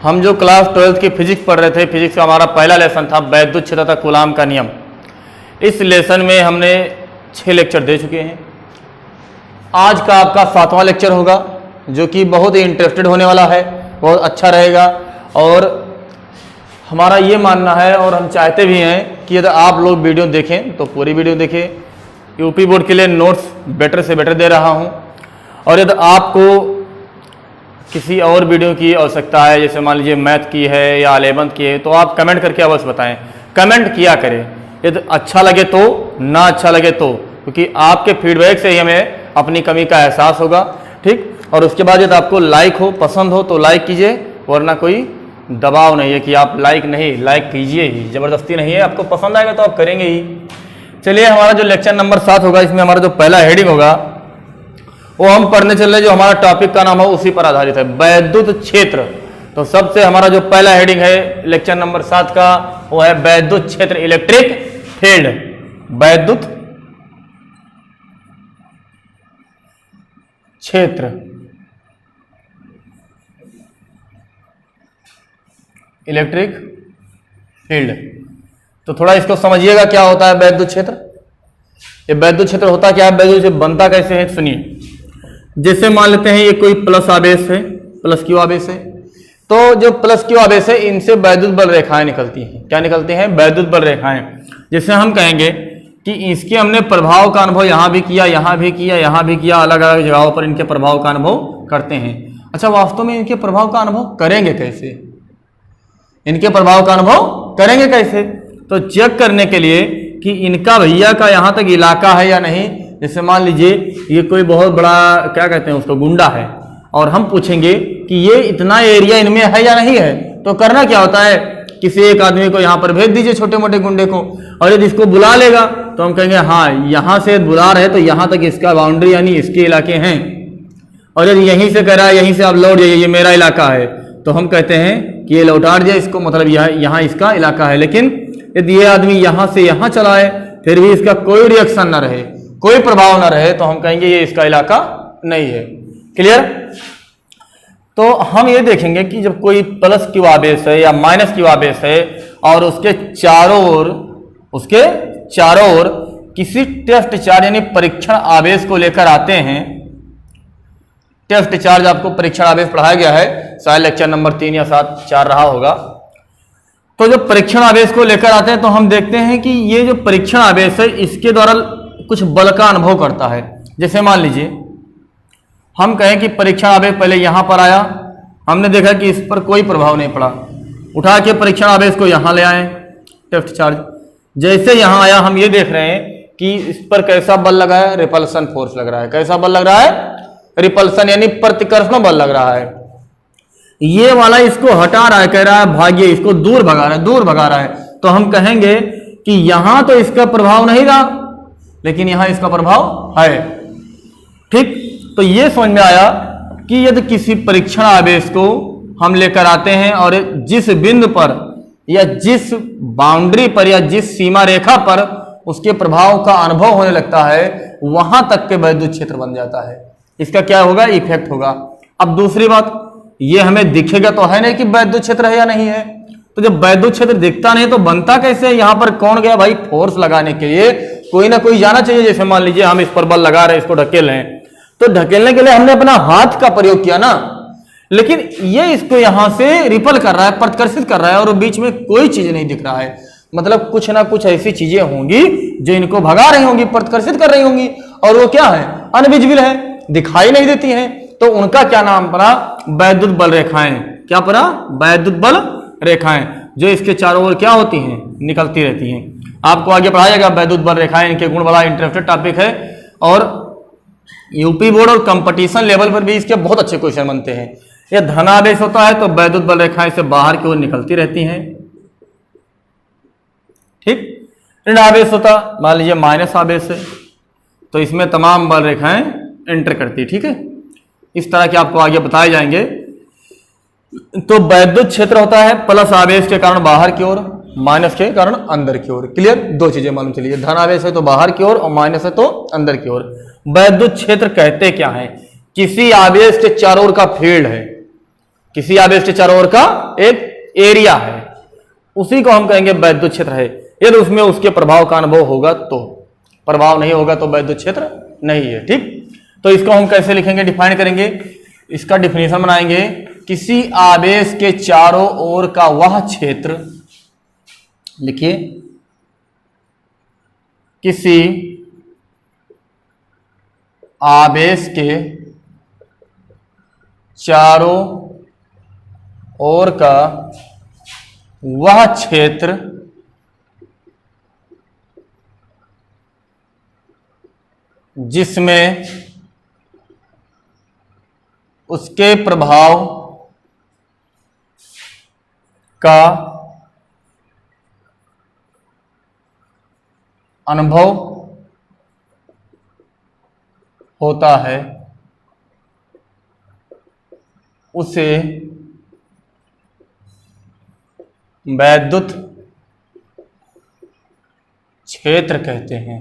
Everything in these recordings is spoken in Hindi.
हम जो क्लास 12th की फिजिक्स पढ़ रहे थे, फिजिक्स का हमारा पहला लेसन था वैद्युत क्षेत्र तथा कूलाम का नियम। इस लेसन में हमने 6 लेक्चर दे चुके हैं। आज का आपका 7वां लेक्चर होगा जो कि बहुत ही इंटरेस्टेड होने वाला है, बहुत अच्छा रहेगा। और हमारा ये मानना है और हम चाहते भी हैं कि यदि आप लोग वीडियो देखें तो पूरी वीडियो देखें। यूपी बोर्ड के लिए नोट्स बेटर से बेटर दे रहा हूँ। और यदि आपको किसी और वीडियो की आवश्यकता है, जैसे मान लीजिए मैथ की है या 11th की है, तो आप कमेंट करके अवश्य बताएं। कमेंट किया करें, यदि अच्छा लगे तो, ना अच्छा लगे तो, क्योंकि आपके फीडबैक से ही हमें अपनी कमी का एहसास होगा। ठीक। और उसके बाद यदि आपको लाइक हो, पसंद हो तो लाइक कीजिए, वरना कोई दबाव नहीं है कि आप लाइक नहीं, लाइक कीजिए ही, ज़बरदस्ती नहीं है। आपको पसंद आएगा तो आप करेंगे ही। चलिए, हमारा जो लेक्चर नंबर 7 होगा, इसमें हमारा जो पहला हेडिंग होगा वो हम पढ़ने चल रहे, जो हमारा टॉपिक का नाम है उसी पर आधारित है, वैद्युत क्षेत्र। तो सबसे हमारा जो पहला हेडिंग है लेक्चर नंबर 7 का वो है वैद्युत क्षेत्र, इलेक्ट्रिक फील्ड। वैद्युत क्षेत्र, इलेक्ट्रिक फील्ड। तो थोड़ा इसको समझिएगा, क्या होता है वैद्युत क्षेत्र। ये वैद्युत क्षेत्र होता क्या है, वैद्युत क्षेत्र बनता कैसे है, सुनिए। जैसे मान लेते हैं ये कोई प्लस आवेश है, प्लस क्यू आवेश है, तो जो प्लस क्यू आवेश है इनसे वैद्युत बल रेखाएं निकलती हैं। क्या निकलती हैं, वैद्युत बल रेखाएं। जैसे हम कहेंगे कि इसके हमने प्रभाव का अनुभव यहाँ भी किया, यहाँ भी किया, यहाँ भी किया, अलग अलग जगहों पर इनके प्रभाव का अनुभव करते हैं। अच्छा, वास्तव में इनके प्रभाव का अनुभव करेंगे कैसे, इनके प्रभाव का अनुभव करेंगे कैसे? तो चेक करने के लिए कि इनका भैया का यहाँ तक इलाका है या नहीं। जैसे मान लीजिए ये कोई बहुत बड़ा, क्या कहते हैं उसको, गुंडा है, और हम पूछेंगे कि ये इतना एरिया इनमें है या नहीं है, तो करना क्या होता है, किसी एक आदमी को यहाँ पर भेज दीजिए, छोटे मोटे गुंडे को, और यदि इसको बुला लेगा तो हम कहेंगे हाँ यहाँ से बुला रहे तो यहाँ तक इसका बाउंड्री यानी इसके इलाके हैं। और यदि यहीं से कह रहा है यहीं से आप लौट जाइए, ये मेरा इलाका है, तो हम कहते हैं कि ये लौटा दिया इसको, मतलब यहाँ इसका इलाका है। लेकिन यदि ये आदमी यहाँ से यहाँ चला है फिर भी इसका कोई रिएक्शन ना रहे, कोई प्रभाव ना रहे, तो हम कहेंगे ये इसका इलाका नहीं है। क्लियर? तो हम ये देखेंगे कि जब कोई प्लस क्यू आवेश है या माइनस क्यू आवेश है और उसके चारों ओर किसी टेस्ट चार्ज यानी परीक्षण आवेश को लेकर आते हैं। टेस्ट चार्ज आपको परीक्षण आवेश पढ़ाया गया है, शायद लेक्चर नंबर 3 या 4 रहा होगा। तो जब परीक्षण आवेश को लेकर आते हैं तो हम देखते हैं कि ये जो परीक्षण आवेश है इसके द्वारा कुछ बल का अनुभव करता है। जैसे मान लीजिए हम कहें कि परीक्षण आवेश पहले यहां पर आया, हमने देखा कि इस पर कोई प्रभाव नहीं पड़ा, उठा के परीक्षण आवेश को यहां ले आए टेस्ट चार्ज। जैसे यहां आया हम ये देख रहे हैं कि इस पर कैसा बल लगा है, रिपल्सन फोर्स लग रहा है। कैसा बल लग रहा है, रिपल्सन यानी प्रतिकर्षण बल लग रहा है। ये वाला इसको हटा रहा है, कह रहा है भाग्य, इसको दूर भगा रहा है। तो हम कहेंगे कि यहां तो इसका प्रभाव नहीं रहा, लेकिन यहां इसका प्रभाव है। ठीक। तो ये समझ में आया कि यदि किसी परीक्षण आवेश को हम लेकर आते हैं और जिस बिंदु पर या जिस बाउंड्री पर या जिस सीमा रेखा पर उसके प्रभाव का अनुभव होने लगता है, वहां तक के वैद्युत क्षेत्र बन जाता है। इसका क्या होगा, इफेक्ट होगा। अब दूसरी बात, ये हमें दिखेगा तो है नहीं कि वैद्युत क्षेत्र है या नहीं है। तो जब वैद्युत क्षेत्र दिखता नहीं तो बनता कैसे है? यहाँ पर कौन गया भाई, फोर्स लगाने के लिए कोई ना कोई जाना चाहिए। जैसे मान लीजिए हम इस पर बल लगा रहे हैं, इसको ढकेल रहे हैं, तो ढकेलने के लिए हमने अपना हाथ का प्रयोग किया ना, लेकिन ये इसको यहां से रिपल कर रहा है, प्रतिकर्षित कर रहा है, और बीच में कोई चीज नहीं दिख रहा है। मतलब कुछ ना कुछ ऐसी चीजें होंगी जो इनको भगा रही होंगी, प्रतिकर्षित कर रही होंगी, और वो क्या है, अनविजिबल है, दिखाई नहीं देती हैं। तो उनका क्या नाम पड़ा, वैद्युत बल रेखाएं। क्या पड़ा, वैद्युत बल रेखाएं, जो इसके चारों ओर क्या होती हैं, निकलती रहती हैं। आपको आगे पढ़ाएगा वैद्युत बल रेखाएं, इनके गुण, बड़ा इंटरेस्टेड टॉपिक है। और यूपी बोर्ड और कंपटीशन लेवल पर भी इसके बहुत अच्छे क्वेश्चन बनते हैं। यह धनावेश होता है तो वैद्युत बल रेखाएं से बाहर की ओर निकलती रहती हैं। ठीक। ऋण आवेश होता, मान लीजिए माइनस आवेश है, तो इसमें तमाम बल रेखाएं एंटर करती है। ठीक है, इस तरह के आपको आगे बताए जाएंगे। तो वैद्युत क्षेत्र होता है प्लस आवेश के कारण बाहर की ओर, माइनस के कारण अंदर की ओर। क्लियर? दो चीजें मालूम चलिए, धन आवेश है तो बाहर की ओर और माइनस है तो अंदर की ओर। वैद्युत क्षेत्र कहते क्या है, किसी आवेश के चारों ओर का फील्ड है। किसी आवेश के चारों ओर का एक एरिया है, उसी को हम कहेंगे वैद्युत क्षेत्र है। यदि उसमें उसके प्रभाव का अनुभव होगा तो, प्रभाव नहीं होगा तो वैद्युत क्षेत्र नहीं है। ठीक, तो इसको हम कैसे लिखेंगे, डिफाइन करेंगे, इसका डिफिनेशन बनाएंगे। किसी आवेश के चारों ओर का वह क्षेत्र, लिखिए, किसी आवेश के चारों ओर का वह क्षेत्र जिसमें उसके प्रभाव का अनुभव होता है, उसे वैद्युत क्षेत्र कहते हैं।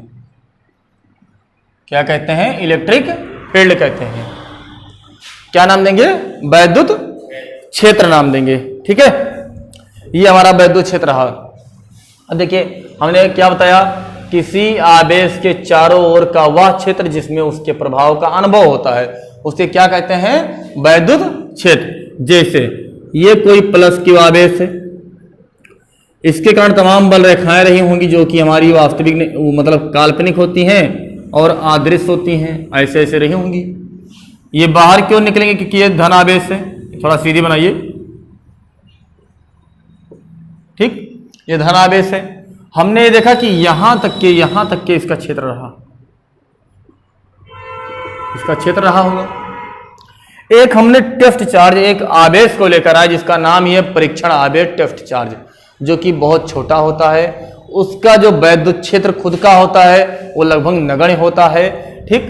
क्या कहते हैं, इलेक्ट्रिक फील्ड कहते हैं। क्या नाम देंगे, वैद्युत क्षेत्र नाम देंगे। ठीक है, ये हमारा वैद्युत क्षेत्र रहा। अब देखिए हमने क्या बताया, किसी आवेश के चारों ओर का वह क्षेत्र जिसमें उसके प्रभाव का अनुभव होता है, उसे क्या कहते हैं, वैद्युत क्षेत्र। जैसे ये कोई प्लस क्यू आवेश है, इसके कारण तमाम बल रेखाएं रही होंगी जो कि हमारी वास्तविक मतलब काल्पनिक होती हैं और आदृश्य होती हैं, ऐसे ऐसे रही होंगी। ये बाहर क्यों निकलेंगे, क्योंकि ये धन आवेश है। थोड़ा सीधी बनाइए, ठीक, ये धन आवेश है। हमने ये देखा कि यहां तक के इसका क्षेत्र रहा, इसका क्षेत्र रहा होगा। एक हमने टेस्ट चार्ज, एक आवेश को लेकर आए जिसका नाम ही है परीक्षण आवेश टेस्ट चार्ज, जो कि बहुत छोटा होता है। उसका जो वैद्युत क्षेत्र खुद का होता है वो लगभग नगण्य होता है। ठीक,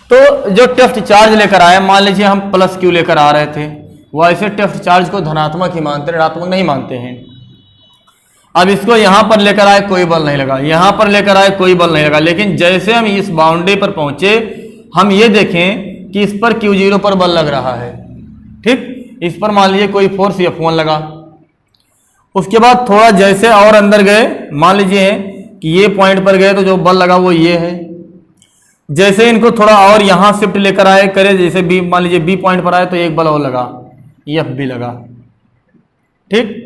तो जो टेस्ट चार्ज लेकर आए, मान लीजिए हम प्लस क्यू लेकर आ रहे थे, वो ऐसे टेस्ट चार्ज को धनात्मक ही मानते, ऋणात्मक नहीं मानते हैं। अब इसको यहां पर लेकर आए, कोई बल नहीं लगा, यहां पर लेकर आए, कोई बल नहीं लगा, लेकिन जैसे हम इस बाउंड्री पर पहुंचे, हम ये देखें कि इस पर Q0 पर बल लग रहा है। ठीक, इस पर मान लीजिए कोई फोर्स F1 लगा। उसके बाद थोड़ा जैसे और अंदर गए, मान लीजिए कि ये पॉइंट पर गए तो जो बल लगा वो ये है। जैसे इनको थोड़ा और यहां शिफ्ट लेकर आए करे, जैसे बी, मान लीजिए बी पॉइंट पर आए तो एक बल और लगा, F भी लगा। ठीक,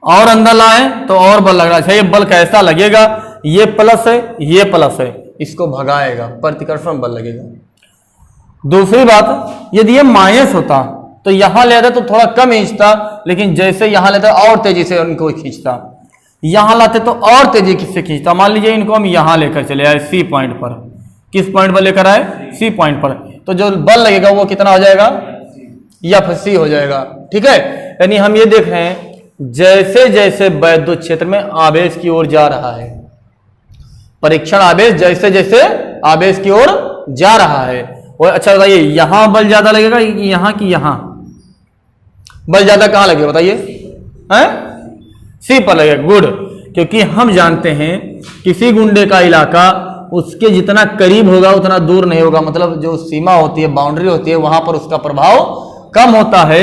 और अंदर लाए तो और बल लग रहा है। ये बल कैसा लगेगा, ये प्लस है, ये प्लस है, इसको भगाएगा, प्रतिकर्षण बल लगेगा। दूसरी बात, यदि ये माइनस होता तो यहां ले आता तो थोड़ा कम खींचता, लेकिन जैसे यहां लेता और तेजी से उनको खींचता, यहां लाते तो और तेजी से खींचता। मान लीजिए इनको हम यहां लेकर चले आए सी पॉइंट पर, किस पॉइंट पर लेकर आए, सी पॉइंट पर, तो जो बल लगेगा वो कितना हो जाएगा, Fc हो जाएगा। ठीक है, यानी हम ये देख रहे हैं जैसे जैसे वैद्युत क्षेत्र में आवेश की ओर जा रहा है, परीक्षण आवेश जैसे जैसे आवेश की ओर जा रहा है, और अच्छा बताइए यहां बल ज्यादा लगेगा यहां की यहां बल ज्यादा कहां लगेगा बताइए, सी पर लगेगा। गुड, क्योंकि हम जानते हैं किसी गुंडे का इलाका उसके जितना करीब होगा उतना दूर नहीं होगा, मतलब जो सीमा होती है, बाउंड्री होती है, वहां पर उसका प्रभाव कम होता है,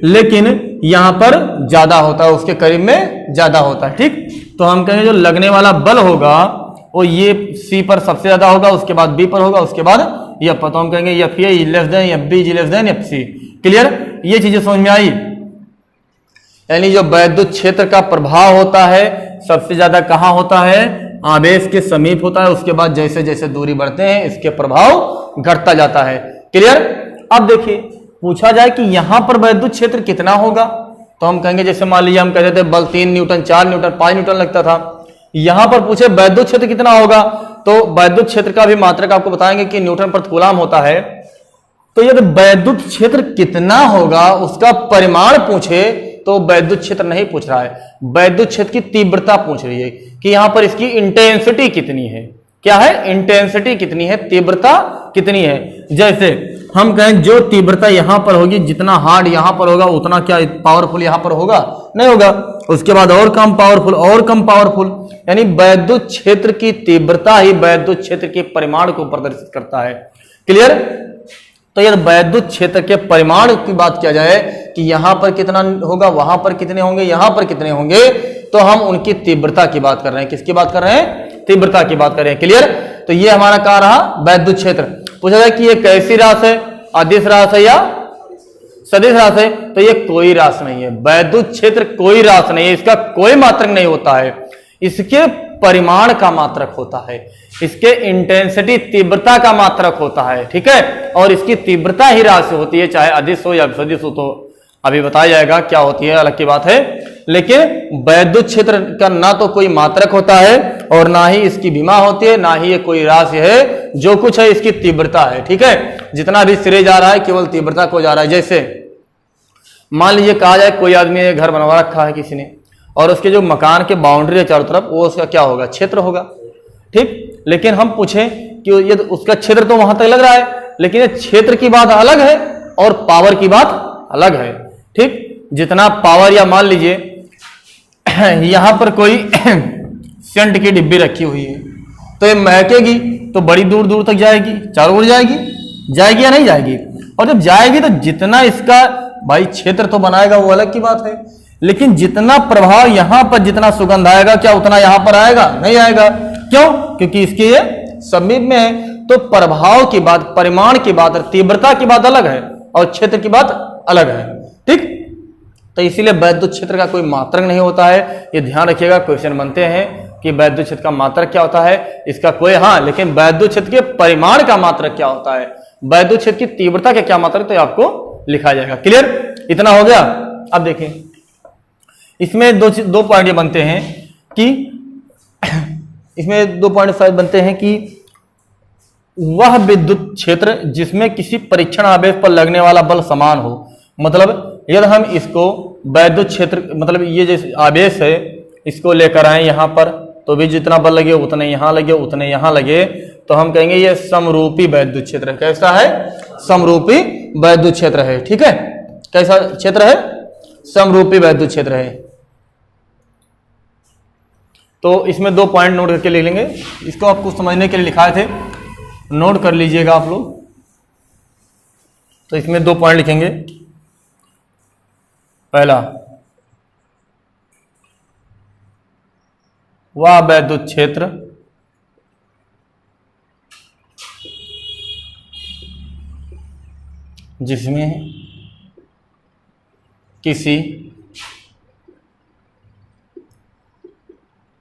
लेकिन यहां पर ज्यादा होता है, उसके करीब में ज्यादा होता है। ठीक, तो हम कहेंगे जो लगने वाला बल होगा वो ये सी पर सबसे ज्यादा होगा, उसके बाद बी पर होगा, उसके बाद F पर। तो हम कहेंगे F A less than FB जी लेस देन FC। क्लियर, ये चीजें समझ में आई। यानी जो वैद्युत क्षेत्र का प्रभाव होता है सबसे ज्यादा कहां होता है, आवेश के समीप होता है, उसके बाद जैसे जैसे दूरी बढ़ते हैं इसके प्रभाव घटता जाता है। क्लियर। अब देखिए पूछा जाए कि यहां पर वैद्युत क्षेत्र कितना होगा, तो हम कहेंगे जैसे मान लीजिए हम कहते थे बल 3 न्यूटन 4 न्यूटन 5 न्यूटन लगता था, यहां पर पूछे वैद्युत क्षेत्र कितना होगा, तो वैद्युत क्षेत्र का भी मात्रक आपको बताएंगे कि न्यूटन प्रति कूलम होता है। तो यदि वैद्युत क्षेत्र कितना होगा उसका परिमाण पूछे तो वैद्युत क्षेत्र नहीं पूछ रहा है, वैद्युत क्षेत्र की तीव्रता पूछ रही है कि यहां पर इसकी इंटेंसिटी कितनी है। क्या है, इंटेंसिटी कितनी है, तीव्रता कितनी है। जैसे हम कहें जो तीव्रता यहां पर होगी, जितना हार्ड यहां पर होगा उतना क्या पावरफुल यहां पर होगा, नहीं होगा। उसके बाद और कम पावरफुल, और कम पावरफुल, यानी वैद्युत क्षेत्र की तीव्रता ही वैद्युत क्षेत्र के परिमाण को प्रदर्शित करता है। क्लियर। तो यदि वैद्युत क्षेत्र के परिमाण की बात किया जाए कि यहां पर कितना होगा, वहां पर कितने होंगे, यहां पर कितने होंगे, तो हम उनकी तीव्रता की बात कर रहे हैं। किसकी बात कर रहे हैं? तीव्रता की बात कर रहे हैं। क्लियर? तो ये हमारा कहा रहा वैद्युत क्षेत्र। पूछा जाए कि ये कैसी राशि है, अदिश राशि है या सदिश राशि है, तो ये कोई राशि नहीं है। वैद्युत क्षेत्र कोई राशि नहीं है, इसका कोई मात्रक नहीं होता है, इसके परिमाण का मात्रक होता है, इसके इंटेंसिटी तीव्रता का मात्रक होता है। ठीक है, और इसकी तीव्रता ही राशि होती है, चाहे अदिश हो या सदिश हो, तो अभी बताया जाएगा क्या होती है, अलग की बात है। लेकिन वैद्युत क्षेत्र का ना तो कोई मात्रक होता है और ना ही इसकी विमा होती है, ना ही ये कोई राशि है, जो कुछ है इसकी तीव्रता है। ठीक है, जितना भी सिरे जा रहा है केवल तीव्रता को जा रहा है। जैसे मान लीजिए कहा जाए कोई आदमी घर बनवा रखा है किसी ने, और उसके जो मकान के बाउंड्री है चारों तरफ, वो उसका क्या होगा? क्षेत्र होगा। ठीक, लेकिन हम पूछें कि ये उसका क्षेत्र तो वहां तक लग रहा है, लेकिन ये क्षेत्र की बात अलग है और पावर की बात अलग है। ठीक, जितना पावर, या मान लीजिए यहां पर कोई सेंट की डिब्बी रखी हुई है, तो ये महकेगी तो बड़ी दूर दूर तक जाएगी, चारों ओर जाएगी, जाएगी या नहीं जाएगी? और जब जाएगी तो जितना इसका भाई क्षेत्र तो बनाएगा वो अलग की बात है, लेकिन जितना प्रभाव यहां पर, जितना सुगंध आएगा, क्या उतना यहां पर आएगा? नहीं आएगा। क्यों? क्योंकि इसके ये समीप में है। तो प्रभाव की बात, परिमाण की बात, तीव्रता की बात अलग है और क्षेत्र की बात अलग है। ठीक, तो इसीलिए वैद्युत क्षेत्र का कोई मात्रक नहीं होता है, ये ध्यान रखिएगा। क्वेश्चन बनते हैं कि वैद्युत क्षेत्र का मात्रक क्या होता है, इसका कोई, हाँ, लेकिन वैद्युत क्षेत्र के परिमाण का मात्रक क्या होता है, वैद्युत क्षेत्र की तीव्रता का क्या मात्रक, तो आपको लिखा जाएगा। क्लियर? इतना हो गया। अब देखें, इसमें दो पॉइंट ये बनते हैं कि इसमें 2 पॉइंट शायद बनते हैं कि वह विद्युत क्षेत्र जिसमें किसी परीक्षण आवेश पर लगने वाला बल समान हो। मतलब यदि हम इसको वैद्युत क्षेत्र, मतलब ये जैसे आवेश है, इसको लेकर आए यहां पर, तो भी जितना बल लगे उतने यहां लगे, उतने यहां लगे, तो हम कहेंगे ये समरूपी वैद्युत क्षेत्र है। कैसा है? समरूपी वैद्युत क्षेत्र है। ठीक है, कैसा क्षेत्र है? समरूपी वैद्युत क्षेत्र है। तो इसमें 2 पॉइंट नोट करके लिख लेंगे, इसको आपको समझने के लिए लिखाए थे, नोट कर लीजिएगा आप लोग। तो इसमें 2 पॉइंट लिखेंगे। पहला, वह वैद्युत क्षेत्र जिसमें किसी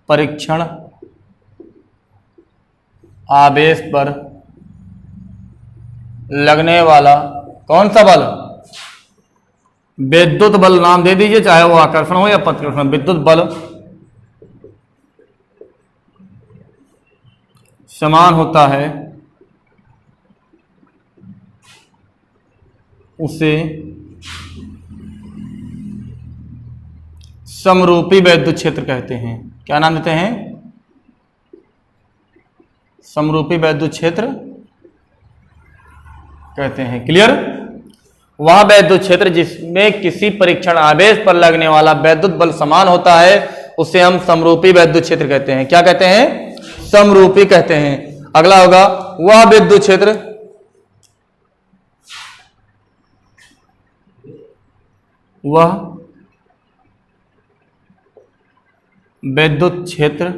परीक्षण आवेश पर लगने वाला कौन सा बल? विद्युत बल नाम दे दीजिए, चाहे वो आकर्षण हो या प्रतिकर्षण। विद्युत बल समान होता है, उसे समरूपी वैद्युत क्षेत्र कहते हैं। क्या नाम देते हैं? समरूपी वैद्युत क्षेत्र कहते हैं। क्लियर? वह वैद्युत क्षेत्र जिसमें किसी परीक्षण आवेश पर लगने वाला वैद्युत बल समान होता है, उसे हम समरूपी वैद्युत क्षेत्र कहते हैं। क्या कहते हैं? समरूपी कहते हैं। अगला होगा वह विद्युत क्षेत्र वह विद्युत क्षेत्र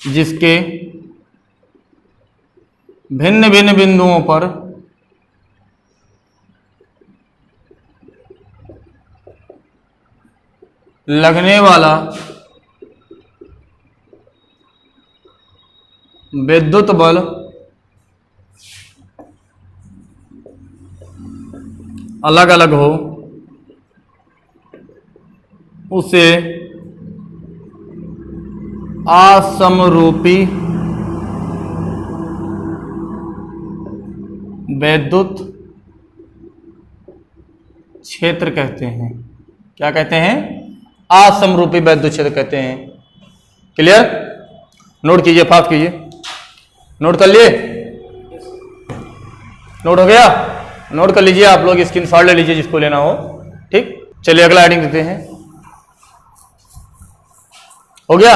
जिसके भिन्न भिन्न बिंदुओं पर लगने वाला विद्युत बल अलग अलग हो, उसे असमरूपी वैद्युत क्षेत्र कहते हैं। क्या कहते हैं? असमरूपी वैद्युत क्षेत्र कहते हैं। क्लियर? नोट कीजिए, फास्ट कीजिए। नोट कर लिए? नोट हो गया? नोट कर लीजिए आप लोग, स्क्रीनशॉट ले लीजिए जिसको लेना हो। ठीक, चलिए अगला हेडिंग देते हैं। हो गया?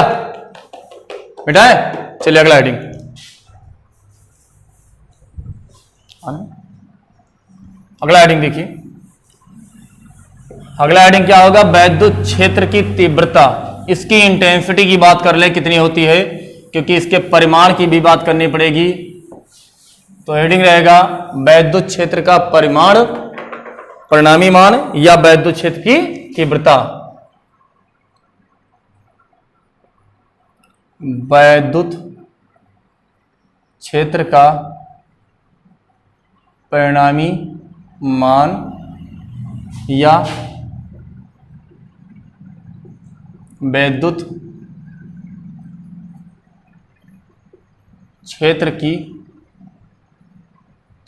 मिटाए? चलिए अगला हेडिंग। अगला हेडिंग देखिए, अगला हेडिंग क्या होगा, वैद्युत क्षेत्र की तीव्रता। इसकी इंटेंसिटी की बात कर ले कितनी होती है, क्योंकि इसके परिमाण की भी बात करनी पड़ेगी। तो हेडिंग रहेगा वैद्युत क्षेत्र का परिमाण, परिणामी मान, या वैद्युत क्षेत्र की तीव्रता। वैद्युत क्षेत्र का परिणामी मान या वैद्युत क्षेत्र की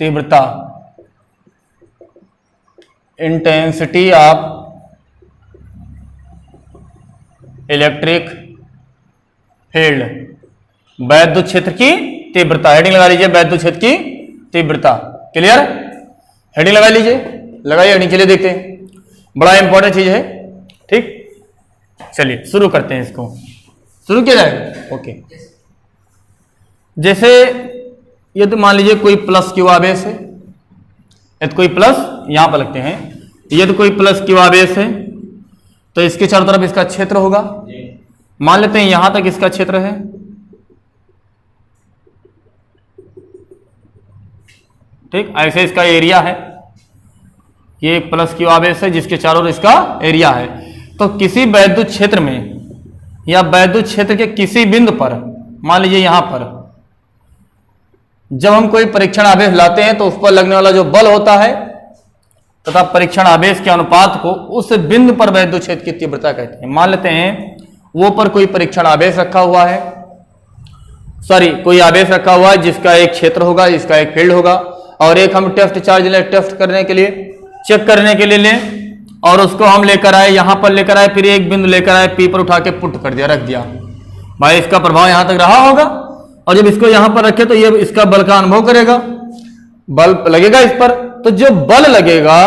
तीव्रता, इंटेंसिटी ऑफ इलेक्ट्रिक फील्ड, वैद्युत क्षेत्र की तीव्रता। हेडिंग लगा लीजिए वैद्युत क्षेत्र की तीव्रता। क्लियर, हेडिंग लगा लीजिए, लगाइए हेडिंग, चलिए देखते हैं, बड़ा इंपॉर्टेंट चीज है। ठीक, चलिए शुरू करते हैं, इसको शुरू किया जाएगा। ओके, जैसे ये तो मान लीजिए कोई प्लस क्यू आवेश है, ये तो कोई प्लस यहां पर लगते हैं, ये तो कोई प्लस क्यू आवेश है, तो इसके चारों तरफ इसका क्षेत्र होगा। मान लेते हैं यहां तक इसका क्षेत्र है, ठीक, ऐसे इसका एरिया है, ये प्लस क्यू आवेश है जिसके चारों ओर इसका एरिया है। तो किसी वैद्युत क्षेत्र में या वैद्युत क्षेत्र के किसी बिंदु पर, मान लीजिए यहां पर, जब हम कोई परीक्षण आवेश लाते हैं तो उस पर लगने वाला जो बल होता है तथा परीक्षण आवेश के अनुपात को उस बिंदु पर वैद्युत क्षेत्र की तीव्रता कहते हैं। मान लेते हैं वो पर कोई परीक्षण आवेश रखा हुआ है, सॉरी कोई आवेश रखा हुआ है जिसका एक क्षेत्र होगा, जिसका एक फील्ड होगा, और एक हम टेस्ट चार्ज ले, टेस्ट करने के लिए, चेक करने के लिए लें, और उसको हम लेकर आए, यहां पर लेकर आए, फिर एक बिंदु लेकर आए, पी पर उठा के पुट कर दिया, रख दिया। भाई इसका प्रभाव यहां तक रहा होगा, और जब इसको यहां पर रखे तो ये इसका बल का अनुभव करेगा, बल लगेगा इस पर। तो जो बल लगेगा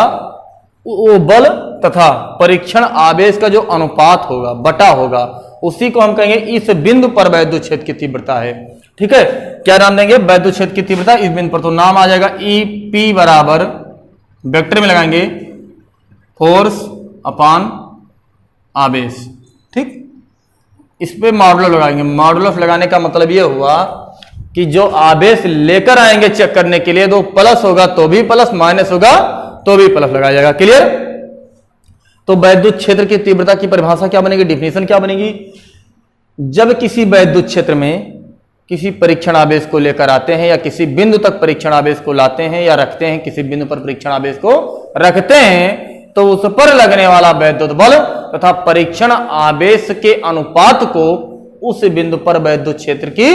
वो बल तथा परीक्षण आवेश का जो अनुपात होगा, बटा होगा, उसी को हम कहेंगे इस बिंदु पर वैद्युत क्षेत्र की तीव्रता है। ठीक है, क्या नाम देंगे, वैद्युत क्षेत्र की तीव्रता इस बिंदु पर। तो नाम आ जाएगा ई पी बराबर, वेक्टर में लगाएंगे फोर्स अपान आवेश। ठीक, इस पे मॉडुलस लगाएंगे। मॉडुलस लगाने का मतलब यह हुआ कि जो आवेश लेकर आएंगे चेक करने के लिए, तो प्लस होगा तो भी प्लस, माइनस होगा तो भी प्लस लगाया जाएगा। क्लियर। तो वैद्युत क्षेत्र की तीव्रता की परिभाषा क्या बनेगी, डिफिनेशन क्या बनेगी, जब किसी वैद्युत क्षेत्र में किसी परीक्षण आवेश को लेकर आते हैं या किसी बिंदु तक परीक्षण आवेश को लाते हैं या रखते हैं, किसी बिंदु पर परीक्षण आवेश को रखते हैं, तो उस पर लगने वाला वैद्युत बल तथा परीक्षण आवेश के अनुपात को उस बिंदु पर वैद्युत क्षेत्र की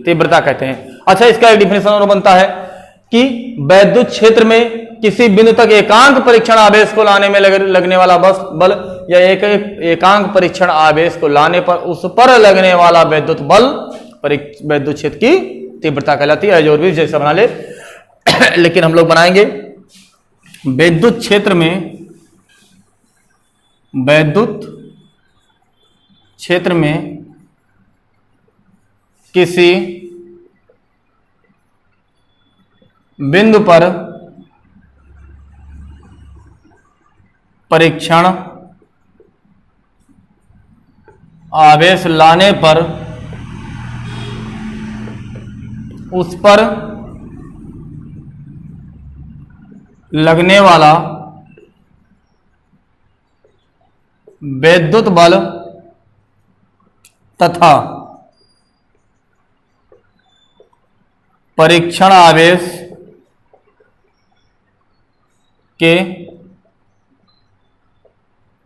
तीव्रता कहते हैं। अच्छा, इसका एक डिफिनेशन और बनता है कि वैद्युत क्षेत्र में किसी बिंदु तक एकांक परीक्षण आवेश को लाने में लगने वाला बल या एकांक परीक्षण आवेश को लाने पर उस पर लगने वाला वैद्युत बल वैद्युत क्षेत्र की तीव्रता कहलाती है। जो भी जैसा बना ले लेकिन हम लोग बनाएंगे वैद्युत क्षेत्र में, वैद्युत क्षेत्र में किसी बिंदु पर परीक्षण आवेश लाने पर उस पर लगने वाला वैद्युत बल तथा परीक्षण आवेश के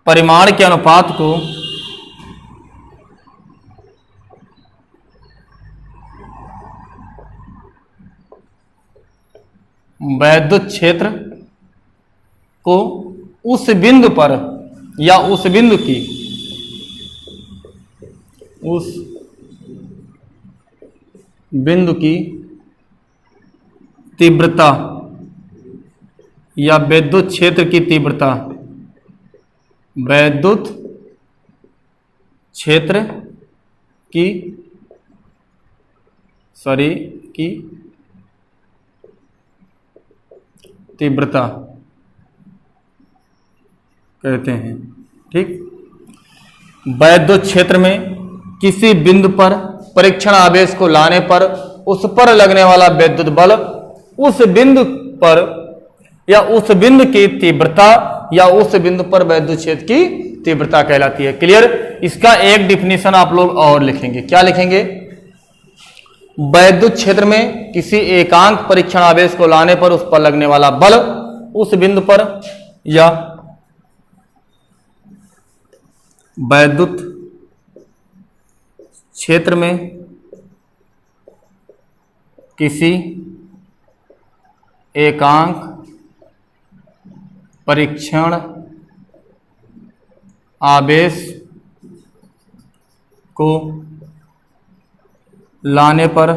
परिमाण के अनुपात को वैद्युत क्षेत्र को उस बिंदु पर या उस बिंदु की, उस बिंदु की तीव्रता या वैद्युत क्षेत्र की तीव्रता, वैद्युत क्षेत्र की तीव्रता कहते हैं। ठीक, वैद्युत क्षेत्र में किसी बिंदु पर परीक्षण आवेश को लाने पर उस पर लगने वाला वैद्युत बल उस बिंदु पर या उस बिंदु की तीव्रता या उस बिंदु पर वैद्युत क्षेत्र की तीव्रता कहलाती है। क्लियर। इसका एक डिफिनीशन आप लोग और लिखेंगे। क्या लिखेंगे? वैद्युत क्षेत्र में किसी एकांक परीक्षण आवेश को लाने पर उस पर लगने वाला बल उस बिंदु पर या वैद्युत क्षेत्र में किसी एकांक परीक्षण आवेश को लाने पर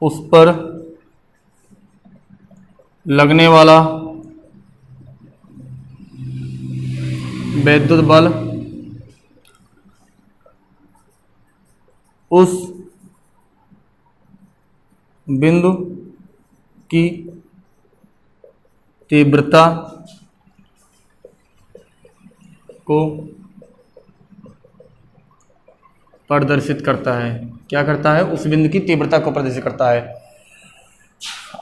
उस पर लगने वाला वैद्युत बल उस बिंदु की तीव्रता को प्रदर्शित करता है। क्या करता है? उस बिंदु की तीव्रता को प्रदर्शित करता है।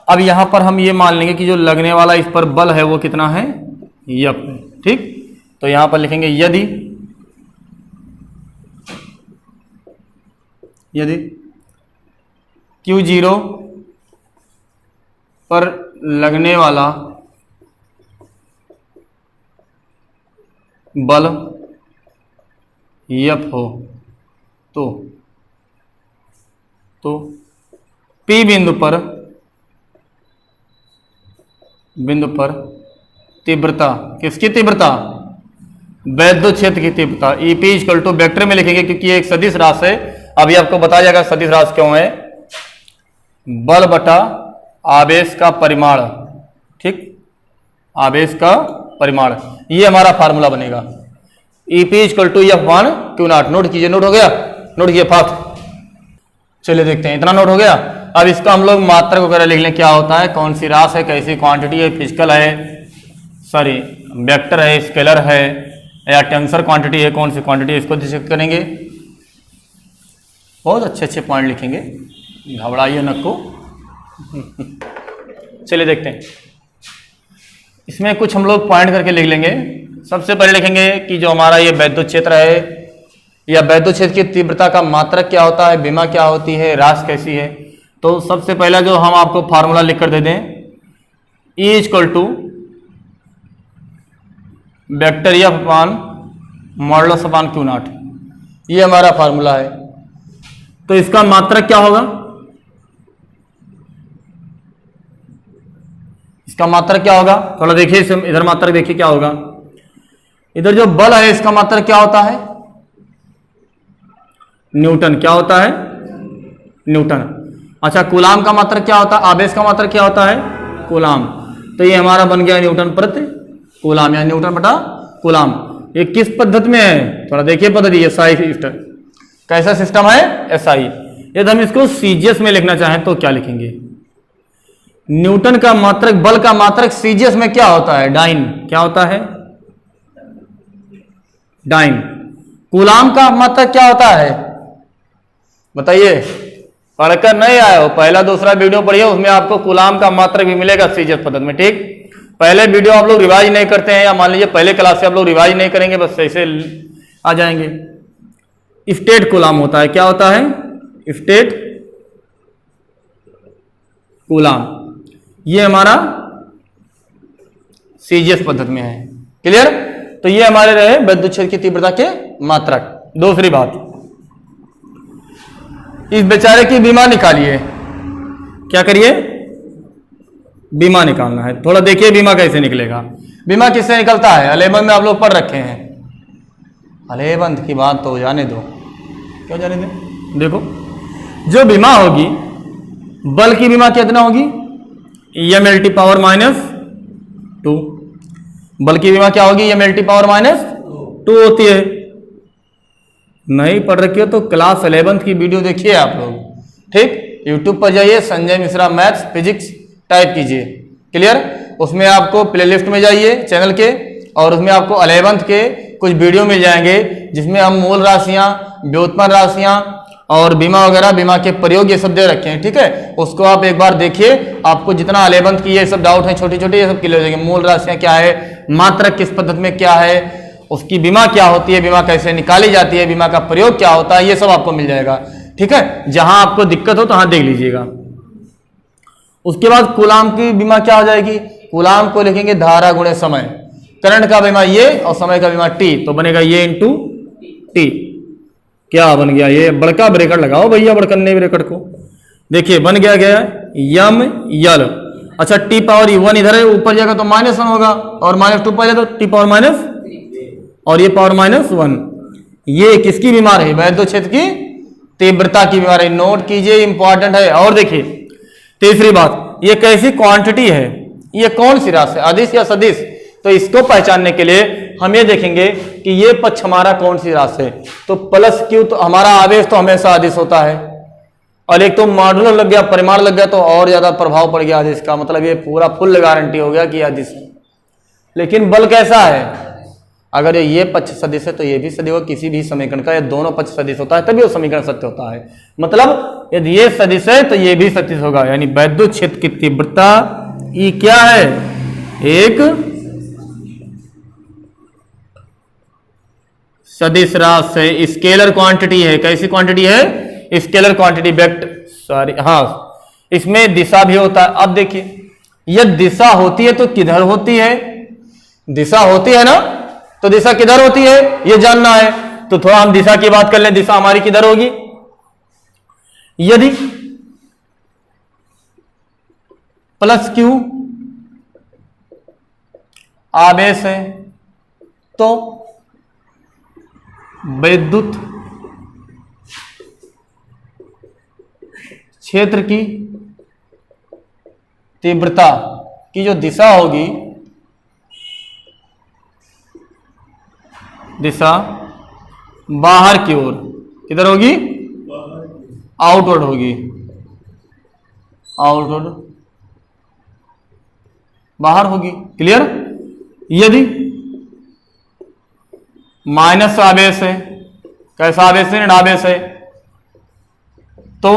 अब यहां पर हम ये मान लेंगे कि जो लगने वाला इस पर बल है वो कितना है? F। ठीक, तो यहां पर लिखेंगे यदि Q0 पर लगने वाला बल F हो तो P बिंदु पर तीव्रता, किसकी तीव्रता? वैद्युत क्षेत्र की तीव्रता EP इक्वल टू वेक्टर में लिखेंगे क्योंकि ये एक सदिश राशि है। अभी आपको बताया जाएगा सदिश राशि क्यों है। बल बटा आवेश का परिमाण। ठीक, आवेश का परिमाण, ये हमारा फार्मूला बनेगा। EP equal to F1 Q0। Note कीजिए, नोट हो गया? नोट कीजिए फास्ट। चलिए देखते हैं, इतना नोट हो गया। अब इसका हम लोग मात्रक वगैरह लिख लें, क्या होता है, कौन सी राशि है, कैसी क्वांटिटी है, फिजिकल है, सॉरी वेक्टर है, स्केलर है या टेंसर क्वांटिटी है, कौन सी क्वांटिटी है, इसको डिस्कस करेंगे। बहुत अच्छे अच्छे पॉइंट लिखेंगे, घबराइए न को। चलिए देखते हैं, इसमें कुछ हम लोग पॉइंट करके लिख लेंगे। सबसे पहले लिखेंगे कि जो हमारा ये वैद्युत क्षेत्र है या वैद्युत क्षेत्र की तीव्रता का मात्रक क्या होता है, विमा क्या होती है, राशि कैसी है। तो सबसे पहला जो हम आपको फार्मूला लिख कर दे दें, E equal to vector F upon modulus upon Q0, ये हमारा फार्मूला है। तो इसका मात्रक क्या होगा? इसका मात्रक क्या होगा? थोड़ा देखिए, इधर मात्रक देखिए क्या होगा। इधर जो बल है इसका मात्रक क्या होता है? न्यूटन। क्या होता है? न्यूटन। अच्छा, कूलाम का मात्रक क्या होता है? आवेश का मात्रक क्या होता है? कूलाम। तो ये हमारा बन गया न्यूटन प्रति कूलाम या न्यूटन बटा कूलाम। ये किस पद्धति में है? थोड़ा देखिए पद्धति, SI सिस्टम। कैसा सिस्टम है? SI। यदि हम इसको CGS में लिखना चाहें तो क्या लिखेंगे? न्यूटन का मात्रक, बल का मात्रक CGS में क्या होता है? डाइन। क्या होता है? डाइन। कूलाम का मात्रक क्या होता है? बताइए, पढ़कर नहीं आए हो, पहला दूसरा वीडियो पढ़िए, उसमें आपको कूलाम का मात्रक भी मिलेगा CGS पद्धति में। ठीक, पहले वीडियो आप लोग रिवाइज नहीं करते हैं, या मान लीजिए पहले क्लास से आप लोग रिवाइज नहीं करेंगे, बस ऐसे आ जाएंगे। स्टेट कूलाम होता है। क्या होता है? State coulomb. ये हमारा CGS पद्धति में है। क्लियर? तो ये हमारे रहे वैद्युत क्षेत्र की तीव्रता के मात्रक। दूसरी बात, इस बेचारे की बीमा निकालिए। क्या करिए? बीमा निकालना है। थोड़ा देखिए बीमा कैसे निकलेगा। बीमा किससे निकलता है? 11 में आप लोग पढ़ रखे हैं। 11 की बात तो जाने दो, क्यों जाने दें। देखो, जो बीमा होगी, बल की बीमा कितना होगी? mLT power -2। बल की बीमा क्या होगी? mLT पावर -2 होती है। नहीं पढ़ रखी हो तो क्लास 11 की वीडियो देखिए आप लोग। ठीक, यूट्यूब पर जाइए, Sanjay Mishra maths physics type कीजिए, क्लियर। उसमें आपको प्लेलिस्ट में जाइए चैनल के, और उसमें आपको 11th के कुछ वीडियो मिल जाएंगे जिसमें हम मूल राशियां, व्युत्पन्न राशियां और बीमा वगैरह, बीमा के प्रयोग ये सब दे रखे हैं, ठीक है। उसको आप एक बार देखिए, आपको जितना 11th की ये सब डाउट है छोटे छोटे, ये सब क्लियर हो जाएंगे। मूल राशियां क्या है, मात्रक किस पद्धति में क्या है, उसकी बीमा क्या होती है, बीमा कैसे निकाली जाती है, बीमा का प्रयोग क्या होता है, ये सब आपको मिल जाएगा, ठीक है। जहां आपको दिक्कत हो तो वहां देख लीजिएगा। उसके बाद कूलाम की बीमा क्या हो जाएगी, कूलाम को लिखेंगे धारा गुणे समय, करंट का बीमा ये और समय का बीमा टी, तो बनेगा ये इंटू टी। क्या बन गया, ये बड़का ब्रैकेट लगाओ भैया, बड़कन्ने ब्रैकेट को देखिए, बन गया यम यल। अच्छा टी पावर 1 इधर है, ऊपर जाएगा तो -1 होगा, और -2 पर जाएगा तो टी पावर माइनस, और ये पावर -1। ये किसकी बीमार है, वैद्य क्षेत्र की तीव्रता की बीमारी, नोट कीजिए, इंपॉर्टेंट है। और देखिए तीसरी बात, ये कैसी क्वांटिटी है, ये कौन सी राशि है, अदिश या सदिश, तो इसको पहचानने के लिए हम ये देखेंगे कि ये पक्ष हमारा कौन सी राशि है। तो प्लस क्यू, तो हमारा आवेश तो हमेशा अदिश होता है, और एक तो मॉडुलर लग गया, परिमाण लग गया, तो और ज्यादा प्रभाव पड़ गया अदिश का, मतलब ये पूरा फुल गारंटी हो गया कि अदिश है। लेकिन बल कैसा है, अगर ये पक्ष सदिश है तो ये भी सदिश होगा, किसी भी समीकरण का ये दोनों पक्ष सदिश होता है तभी वो समीकरण सत्य होता है। मतलब यदि ये सदिश है तो ये भी सदिश होगा, यानी वैद्युत क्षेत्र की तीव्रता ई क्या है, एक सदिश राशि है, स्केलर क्वांटिटी है। कैसी क्वांटिटी है, स्केलर क्वांटिटी, वेक्टर, सॉरी हाँ, इसमें दिशा भी होता है। अब देखिए यह दिशा होती है तो किधर होती है, दिशा होती है ना, तो दिशा किधर होती है ये जानना है। तो थोड़ा हम दिशा की बात कर लें, दिशा हमारी किधर होगी, यदि प्लस क्यू आवेश है तो विद्युत क्षेत्र की तीव्रता की जो दिशा होगी, दिशा बाहर की ओर, किधर होगी, आउटवर्ड होगी, आउटवर्ड बाहर होगी, क्लियर। यदि माइनस आवेश है, कैसा आवेश है, ऋण आवेश है, तो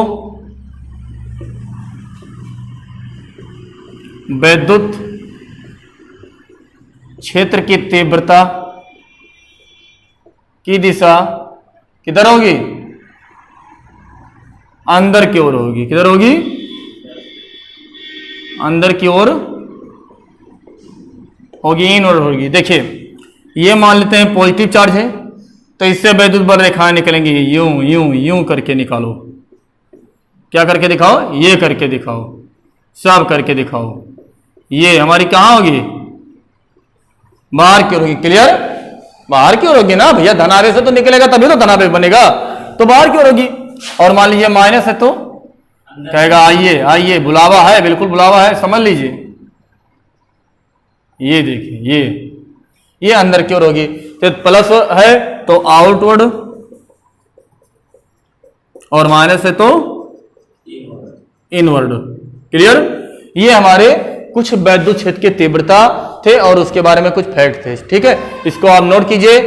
विद्युत क्षेत्र की तीव्रता की दिशा किधर होगी, अंदर की ओर होगी, किधर होगी, अंदर की ओर होगी, इन ओर होगी। देखिए ये मान लेते हैं पॉजिटिव चार्ज है, तो इससे वैद्युत बल रेखाएं निकलेंगी, यूं यूं यूं करके निकालो, क्या करके दिखाओ, ये करके दिखाओ, सब करके दिखाओ। ये हमारी कहां होगी, बाहर की ओर होगी, क्लियर, बाहर की ओर होगी ना भैया, धनावेश से तो निकलेगा तभी तो धनावेश बनेगा, तो बाहर की ओर होगी। और मान लीजिए माइनस है तो कहेगा आइए आइए, बुलावा है, बिल्कुल बुलावा है, समझ लीजिए। ये देखिए ये अंदर की ओर होगी, तो प्लस है तो आउटवर्ड, और माइनस है तो इनवर्ड, क्लियर। ये हमारे कुछ वैद्युत क्षेत्र की तीव्रता थे और उसके बारे में कुछ फैक्ट थे, ठीक है। इसको आप नोट कीजिए।